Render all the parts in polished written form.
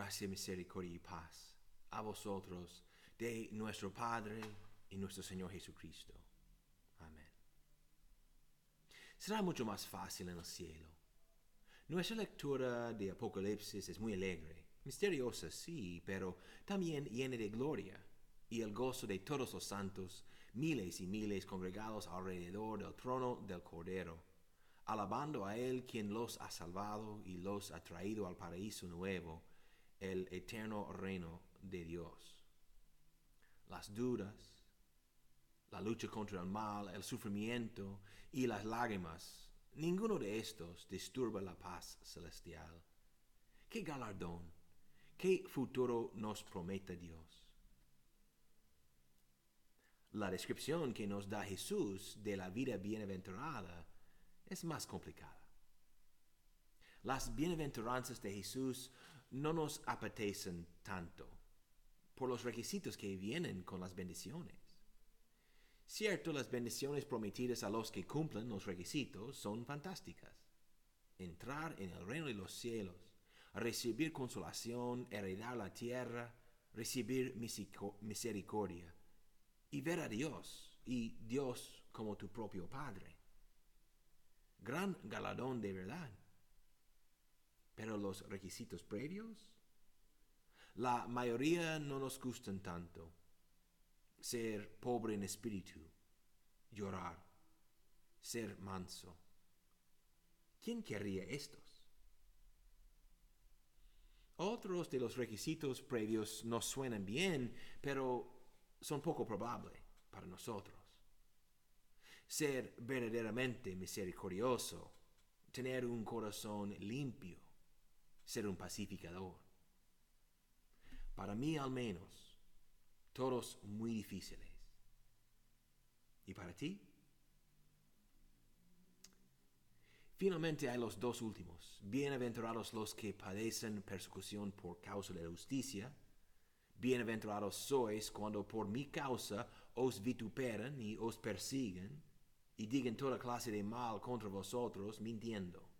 Gracia, misericordia y paz a vosotros de nuestro Padre y nuestro Señor Jesucristo. Amén. Será mucho más fácil en el cielo. Nuestra lectura de Apocalipsis es muy alegre, misteriosa, sí, pero también llena de gloria y el gozo de todos los santos, miles y miles congregados alrededor del trono del Cordero, alabando a Él quien los ha salvado y los ha traído al paraíso nuevo, el eterno reino de Dios. Las dudas, la lucha contra el mal, el sufrimiento y las lágrimas, ninguno de estos disturba la paz celestial. ¿Qué galardón, qué futuro nos promete Dios? La descripción que nos da Jesús de la vida bienaventurada es más complicada. Las bienaventuranzas de Jesús no nos apetecen tanto por los requisitos que vienen con las bendiciones. Cierto, las bendiciones prometidas a los que cumplen los requisitos son fantásticas. Entrar en el reino de los cielos, recibir consolación, heredar la tierra, recibir misericordia y ver a Dios y Dios como tu propio Padre. Gran galardón de verdad. Pero los requisitos previos, la mayoría no nos gustan tanto. Ser pobre en espíritu, llorar, ser manso. ¿Quién querría estos? Otros de los requisitos previos nos suenan bien, pero son poco probables para nosotros. Ser verdaderamente misericordioso, tener un corazón limpio, ser un pacificador. Para mí al menos, todos muy difíciles. ¿Y para ti? Finalmente hay los dos últimos. Bienaventurados los que padecen persecución por causa de la justicia. Bienaventurados sois cuando por mi causa os vituperan y os persiguen y digan toda clase de mal contra vosotros mintiendo.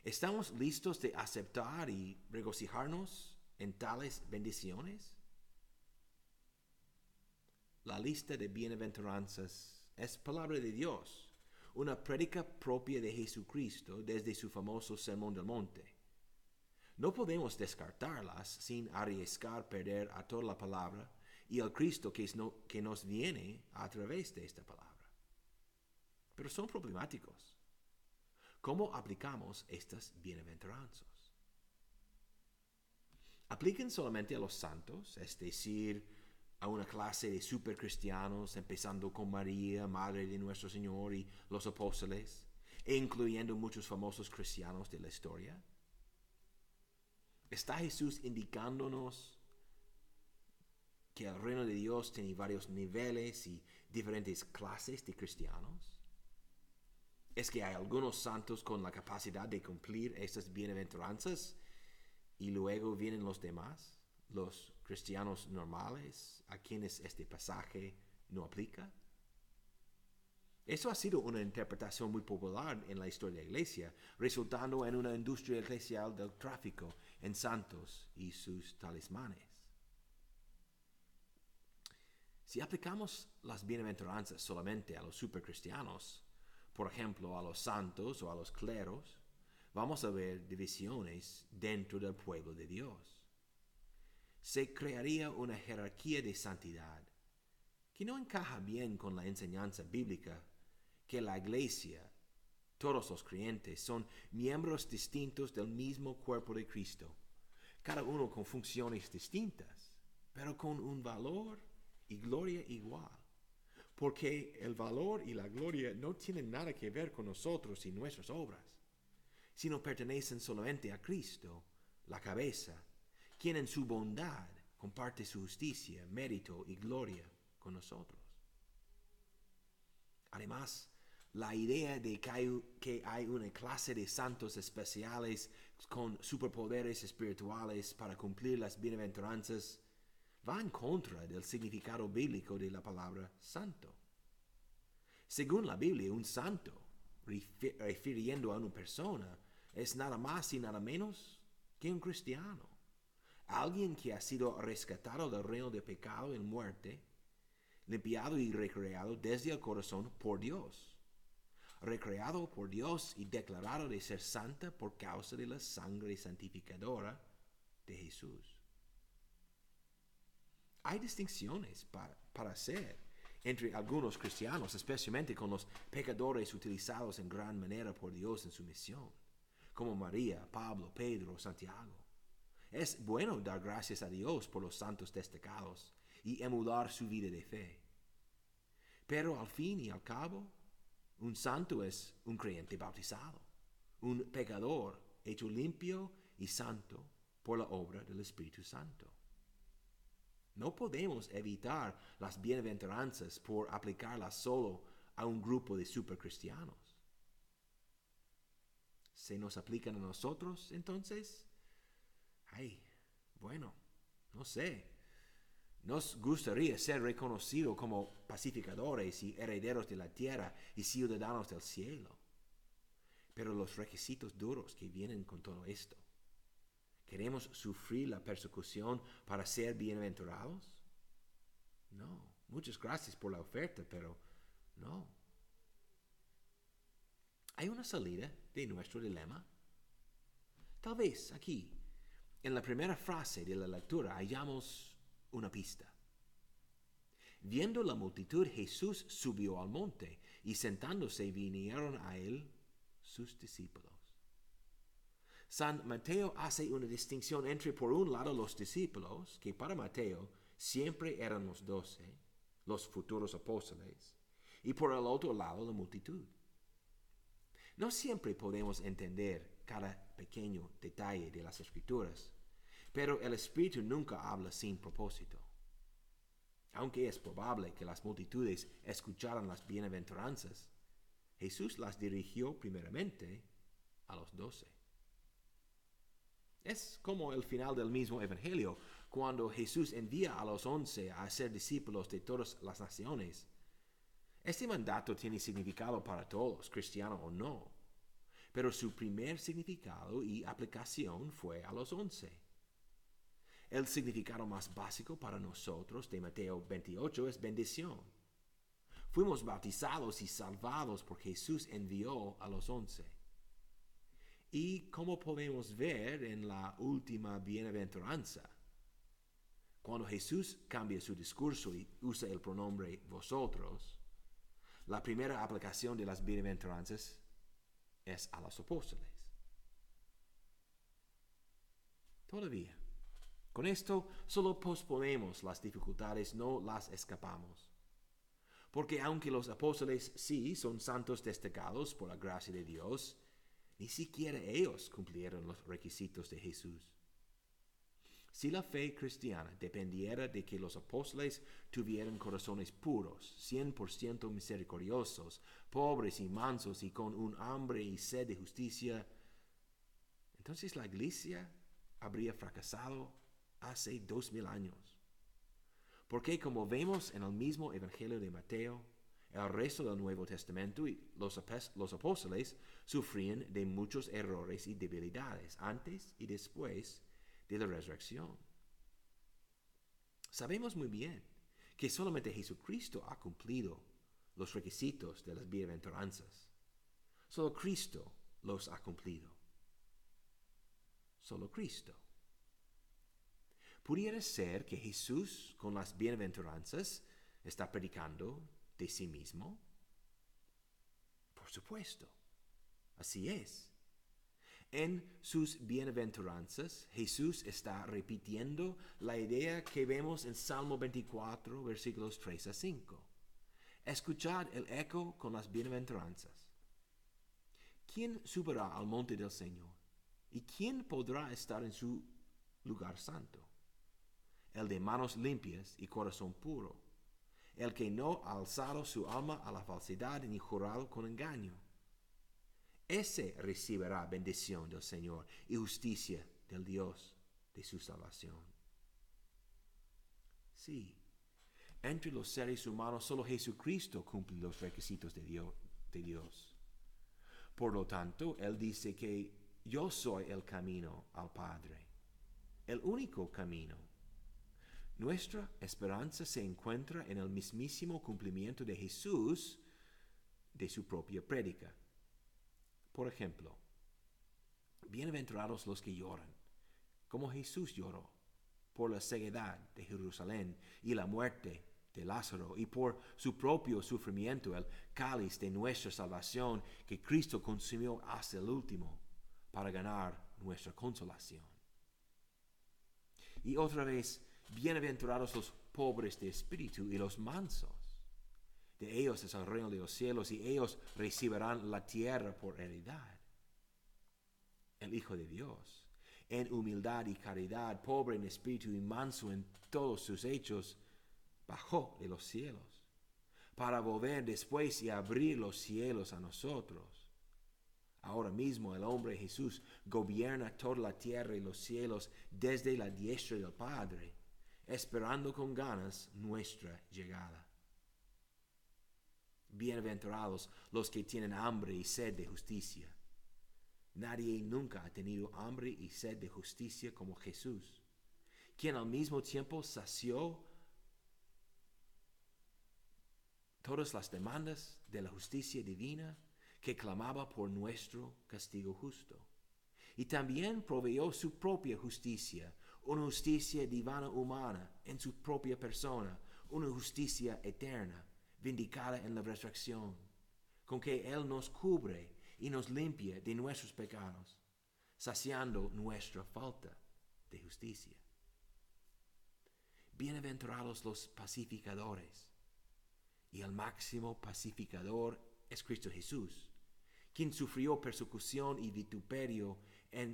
¿Estamos listos de aceptar y regocijarnos en tales bendiciones? La lista de bienaventuranzas es palabra de Dios, una prédica propia de Jesucristo desde su famoso Sermón del Monte. No podemos descartarlas sin arriesgar perder a toda la palabra y al Cristo que nos viene a través de esta palabra. Pero son problemáticos. ¿Cómo aplicamos estas bienaventuranzas? ¿Aplican solamente a los santos, es decir, a una clase de supercristianos, empezando con María, Madre de nuestro Señor, y los apóstoles, e incluyendo muchos famosos cristianos de la historia? ¿Está Jesús indicándonos que el reino de Dios tiene varios niveles y diferentes clases de cristianos? ¿Es que hay algunos santos con la capacidad de cumplir estas bienaventuranzas y luego vienen los demás, los cristianos normales, a quienes este pasaje no aplica? Eso ha sido una interpretación muy popular en la historia de la Iglesia, resultando en una industria eclesial del tráfico en santos y sus talismanes. Si aplicamos las bienaventuranzas solamente a los supercristianos, por ejemplo, a los santos o a los cleros, vamos a ver divisiones dentro del pueblo de Dios. Se crearía una jerarquía de santidad que no encaja bien con la enseñanza bíblica que la iglesia, todos los creyentes, son miembros distintos del mismo cuerpo de Cristo, cada uno con funciones distintas, pero con un valor y gloria igual. Porque el valor y la gloria no tienen nada que ver con nosotros y nuestras obras, sino pertenecen solamente a Cristo, la cabeza, quien en su bondad comparte su justicia, mérito y gloria con nosotros. Además, la idea de que hay una clase de santos especiales con superpoderes espirituales para cumplir las bienaventuranzas va en contra del significado bíblico de la palabra santo. Según la Biblia, un santo, refiriendo a una persona, es nada más y nada menos que un cristiano. Alguien que ha sido rescatado del reino de pecado y muerte, limpiado y recreado desde el corazón por Dios. Recreado por Dios y declarado de ser santa por causa de la sangre santificadora de Jesús. Hay distinciones para hacer entre algunos cristianos, especialmente con los pecadores utilizados en gran manera por Dios en su misión, como María, Pablo, Pedro, Santiago. Es bueno dar gracias a Dios por los santos destacados y emular su vida de fe. Pero al fin y al cabo, un santo es un creyente bautizado, un pecador hecho limpio y santo por la obra del Espíritu Santo. No podemos evitar las bienaventuranzas por aplicarlas solo a un grupo de supercristianos. ¿Se nos aplican a nosotros entonces? Bueno, no sé. Nos gustaría ser reconocidos como pacificadores y herederos de la tierra y ciudadanos del cielo. Pero los requisitos duros que vienen con todo esto. ¿Queremos sufrir la persecución para ser bienaventurados? No. Muchas gracias por la oferta, pero no. ¿Hay una salida de nuestro dilema? Tal vez aquí, en la primera frase de la lectura, hallamos una pista. Viendo la multitud, Jesús subió al monte y sentándose vinieron a él sus discípulos. San Mateo hace una distinción entre, por un lado, los discípulos, que para Mateo siempre eran los 12, los futuros apóstoles, y por el otro lado, la multitud. No siempre podemos entender cada pequeño detalle de las Escrituras, pero el Espíritu nunca habla sin propósito. Aunque es probable que las multitudes escucharan las bienaventuranzas, Jesús las dirigió primeramente a los 12. Es como el final del mismo Evangelio, cuando Jesús envía a los 11 a ser discípulos de todas las naciones. Este mandato tiene significado para todos, cristiano o no, pero su primer significado y aplicación fue a los 11. El significado más básico para nosotros de Mateo 28 es bendición. Fuimos bautizados y salvados porque Jesús envió a los 11. Y como podemos ver en la última bienaventuranza, cuando Jesús cambia su discurso y usa el pronombre vosotros, la primera aplicación de las bienaventuranzas es a los apóstoles. Todavía, con esto solo posponemos las dificultades, no las escapamos. Porque aunque los apóstoles sí son santos destacados por la gracia de Dios, ni siquiera ellos cumplieron los requisitos de Jesús. Si la fe cristiana dependiera de que los apóstoles tuvieran corazones puros, 100% misericordiosos, pobres y mansos y con un hambre y sed de justicia, entonces la iglesia habría fracasado hace 2000 años. Porque como vemos en el mismo Evangelio de Mateo, el resto del Nuevo Testamento y los apóstoles sufrían de muchos errores y debilidades antes y después de la resurrección. Sabemos muy bien que solamente Jesucristo ha cumplido los requisitos de las bienaventuranzas. Solo Cristo los ha cumplido. Solo Cristo. ¿Pudiera ser que Jesús, con las bienaventuranzas, está predicando de sí mismo? Por supuesto. Así es. En sus bienaventuranzas, Jesús está repitiendo la idea que vemos en Salmo 24, versículos 3 a 5. Escuchad el eco con las bienaventuranzas. ¿Quién subirá al monte del Señor? ¿Y quién podrá estar en su lugar santo? El de manos limpias y corazón puro, el que no ha alzado su alma a la falsedad ni jurado con engaño. Ese recibirá bendición del Señor y justicia del Dios de su salvación. Sí, entre los seres humanos solo Jesucristo cumple los requisitos de Dios. Por lo tanto, Él dice que yo soy el camino al Padre, el único camino. Nuestra esperanza se encuentra en el mismísimo cumplimiento de Jesús de su propia prédica. Por ejemplo, bienaventurados los que lloran, como Jesús lloró, por la ceguedad de Jerusalén y la muerte de Lázaro, y por su propio sufrimiento, el cáliz de nuestra salvación que Cristo consumió hasta el último para ganar nuestra consolación. Y otra vez, bienaventurados los pobres de espíritu y los mansos. De ellos es el reino de los cielos y ellos recibirán la tierra por heredad. El Hijo de Dios, en humildad y caridad, pobre en espíritu y manso en todos sus hechos, bajó de los cielos para volver después y abrir los cielos a nosotros. Ahora mismo el hombre Jesús gobierna toda la tierra y los cielos desde la diestra del Padre, esperando con ganas nuestra llegada. Bienaventurados los que tienen hambre y sed de justicia. Nadie nunca ha tenido hambre y sed de justicia como Jesús, quien al mismo tiempo sació todas las demandas de la justicia divina que clamaba por nuestro castigo justo. Y también proveyó su propia justicia, una justicia divina humana en su propia persona, una justicia eterna, vindicada en la resurrección, con que Él nos cubre y nos limpia de nuestros pecados, saciando nuestra falta de justicia. Bienaventurados los pacificadores, y el máximo pacificador es Cristo Jesús, quien sufrió persecución y vituperio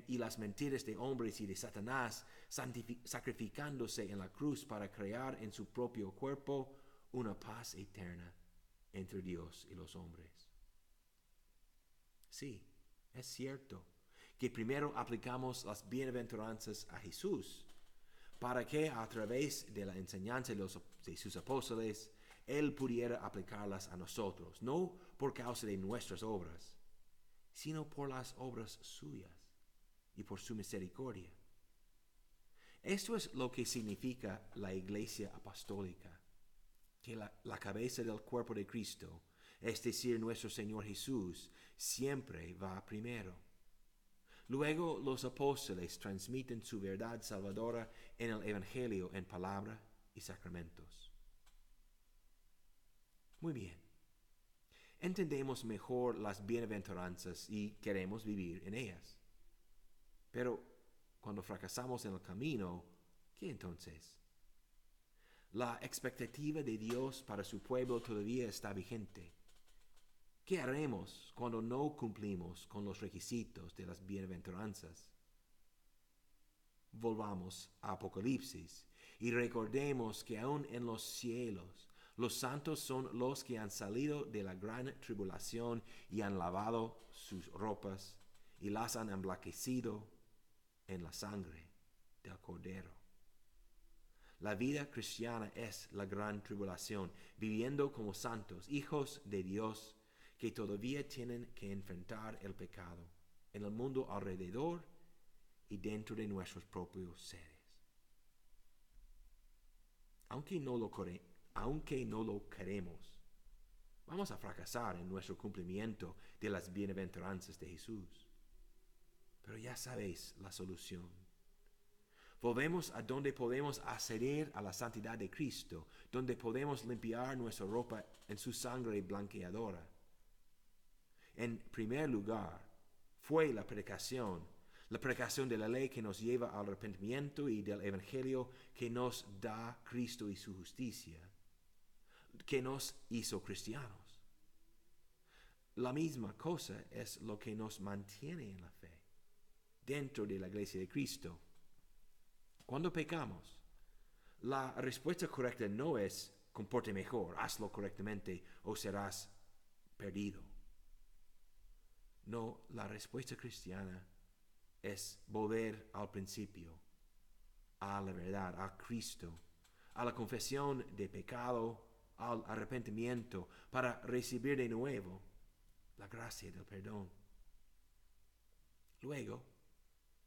y las mentiras de hombres y de Satanás, sacrificándose en la cruz para crear en su propio cuerpo una paz eterna entre Dios y los hombres. Sí, es cierto que primero aplicamos las bienaventuranzas a Jesús, para que a través de la enseñanza de sus apóstoles, Él pudiera aplicarlas a nosotros, no por causa de nuestras obras, sino por las obras suyas y por su misericordia. Esto es lo que significa la Iglesia apostólica, que la cabeza del cuerpo de Cristo, es decir, nuestro Señor Jesús, siempre va primero. Luego los apóstoles transmiten su verdad salvadora en el Evangelio en palabra y sacramentos. Muy bien. Entendemos mejor las bienaventuranzas y queremos vivir en ellas. Pero cuando fracasamos en el camino, ¿qué entonces? La expectativa de Dios para su pueblo todavía está vigente. ¿Qué haremos cuando no cumplimos con los requisitos de las bienaventuranzas? Volvamos a Apocalipsis y recordemos que aún en los cielos, los santos son los que han salido de la gran tribulación y han lavado sus ropas y las han emblanquecido en la sangre del Cordero. La vida cristiana es la gran tribulación, viviendo como santos, hijos de Dios, que todavía tienen que enfrentar el pecado en el mundo alrededor y dentro de nuestros propios seres. Aunque no lo queremos, vamos a fracasar en nuestro cumplimiento de las bienaventuranzas de Jesús. Pero ya sabéis la solución. Volvemos a donde podemos acceder a la santidad de Cristo, donde podemos limpiar nuestra ropa en su sangre blanqueadora. En primer lugar, fue la predicación de la ley que nos lleva al arrepentimiento y del Evangelio que nos da Cristo y su justicia, que nos hizo cristianos. La misma cosa es lo que nos mantiene en la fe, dentro de la iglesia de Cristo. Cuando pecamos, la respuesta correcta no es comporte mejor, hazlo correctamente o serás perdido. No, la respuesta cristiana es volver al principio, a la verdad, a Cristo, a la confesión de pecado, al arrepentimiento, para recibir de nuevo la gracia del perdón. Luego,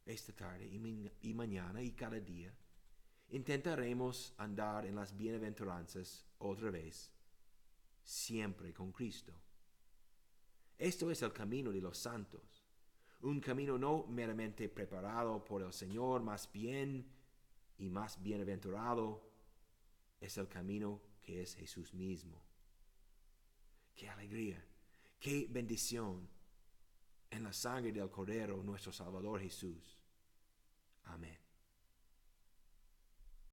esta tarde y mañana y cada día, intentaremos andar en las bienaventuranzas otra vez, siempre con Cristo. Esto es el camino de los santos, un camino no meramente preparado por el Señor, más bien y más bienaventurado es el camino que es Jesús mismo. ¡Qué alegría! ¡Qué bendición! En la sangre del Cordero, nuestro Salvador Jesús. Amén.